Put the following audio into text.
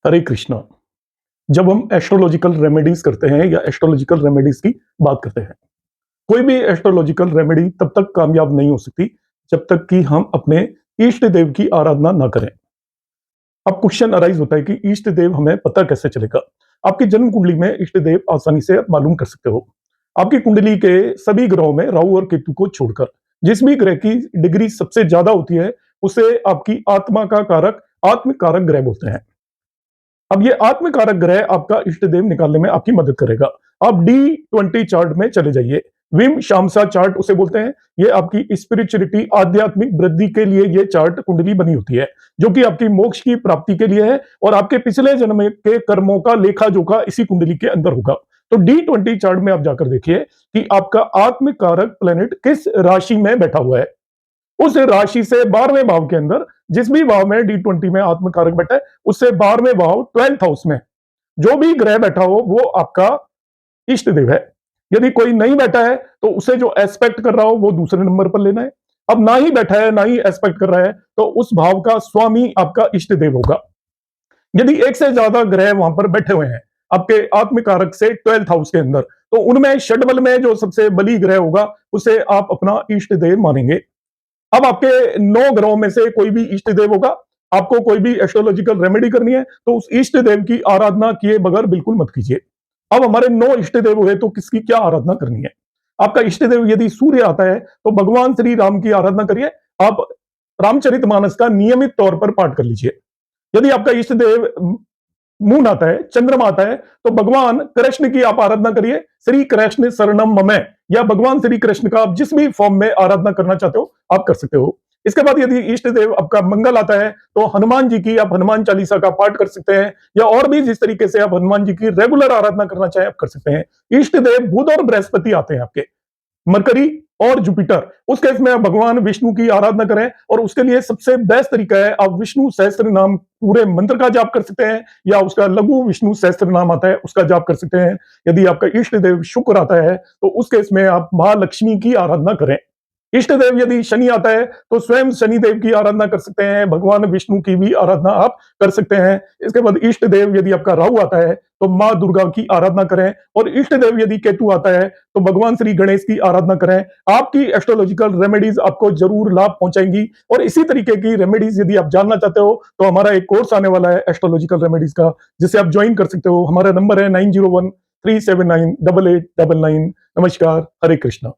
हरे कृष्णा। जब हम astrological remedies करते हैं या एस्ट्रोलॉजिकल रेमेडीज की बात करते हैं, कोई भी एस्ट्रोलॉजिकल रेमेडी तब तक कामयाब नहीं हो सकती जब तक कि हम अपने इष्ट देव की आराधना ना करें। अब क्वेश्चन अराइज होता है कि इष्ट देव हमें पता कैसे चलेगा? आपकी जन्म कुंडली में इष्ट देव आसानी से मालूम कर सकते हो। आपकी कुंडली के सभी ग्रहों में राहु और केतु को छोड़कर जिस भी ग्रह की डिग्री सबसे ज्यादा होती है, उसे आपकी आत्मा का कारक, आत्म कारक ग्रह बोलते हैं। अब ये आत्मकारक ग्रह आपका इष्ट देव निकालने में आपकी मदद करेगा। आप D20 चार्ट में चले जाइए। विम शामसा चार्ट उसे बोलते हैं। ये आपकी स्पिरिचुअलिटी, आध्यात्मिक वृद्धि के लिए ये चार्ट कुंडली बनी होती है, जो कि आपकी मोक्ष की प्राप्ति के लिए है और आपके पिछले जन्म के कर्मों का लेखा जोखा इसी कुंडली के अंदर होगा। तो D20 चार्ट में आप जाकर देखिए कि आपका आत्मकारक प्लेनेट किस राशि में बैठा हुआ है। उस राशि से 12वें भाव के अंदर जिस भी भाव में D20 में आत्मकारक बैठा है, उससे 12वें भाव 12th हाउस में जो भी ग्रह बैठा हो वो आपका इष्ट देव है। यदि कोई नहीं बैठा है तो उसे जो एस्पेक्ट कर रहा हो वो दूसरे नंबर पर लेना है। अब ना ही बैठा है ना ही एस्पेक्ट कर रहा है तो उस भाव का स्वामी आपका इष्ट देव होगा। यदि एक से ज्यादा ग्रह वहां पर बैठे हुए हैं आपके आत्मकारक से 12th हाउस के अंदर, तो उनमें षडबल में जो सबसे बली ग्रह होगा उसे आप अपना इष्ट देव मानेंगे। अब आपके 9 ग्रहों में से कोई भी इष्ट देव होगा। आपको कोई भी एस्ट्रोलॉजिकल रेमेडी करनी है तो उस इष्ट देव की आराधना किए बगैर बिल्कुल मत कीजिए। अब हमारे 9 इष्ट देव हुए तो किसकी क्या आराधना करनी है? आपका इष्ट देव यदि सूर्य आता है तो भगवान श्री राम की आराधना करिए। आप रामचरितमानस का नियमित तौर पर पाठ कर लीजिए। यदि आपका इष्ट देव मून आता है, चंद्रमा आता है, तो भगवान कृष्ण की आप आराधना करिए। श्री कृष्ण शरणम मम, या भगवान श्री कृष्ण का आप जिस भी फॉर्म में आराधना करना चाहते हो आप कर सकते हो। इसके बाद यदि इष्ट देव आपका मंगल आता है तो हनुमान जी की आप हनुमान चालीसा का पाठ कर सकते हैं, या और भी जिस तरीके से आप हनुमान जी की रेगुलर आराधना करना चाहें आप कर सकते हैं। इष्ट देव बुध और बृहस्पति आते हैं आपके, मरकरी और जुपिटर। उस केस में आप भगवान विष्णु की आराधना करें और उसके लिए सबसे बेस्ट तरीका है आप विष्णु सहस्त्र नाम पूरे मंत्र का जाप कर सकते हैं, या उसका लघु विष्णु सहस्त्र नाम आता है उसका जाप कर सकते हैं। यदि आपका इष्ट देव शुक्र आता है तो उस केस में आप महालक्ष्मी की आराधना करें। इष्ट देव यदि शनि आता है तो स्वयं शनि देव की आराधना कर सकते हैं, भगवान विष्णु की भी आराधना आप कर सकते हैं। इसके बाद इष्ट देव यदि आपका राहु आता है तो माँ दुर्गा की आराधना करें, और इष्ट देव यदि केतु आता है तो भगवान श्री गणेश की आराधना करें। आपकी एस्ट्रोलॉजिकल रेमेडीज आपको जरूर लाभ पहुंचाएंगी। और इसी तरीके की रेमेडीज यदि आप जानना चाहते हो तो हमारा एक कोर्स आने वाला है एस्ट्रोलॉजिकल रेमेडीज का, जिसे आप ज्वाइन कर सकते हो। हमारा नंबर है 9013798899। नमस्कार, हरे कृष्णा।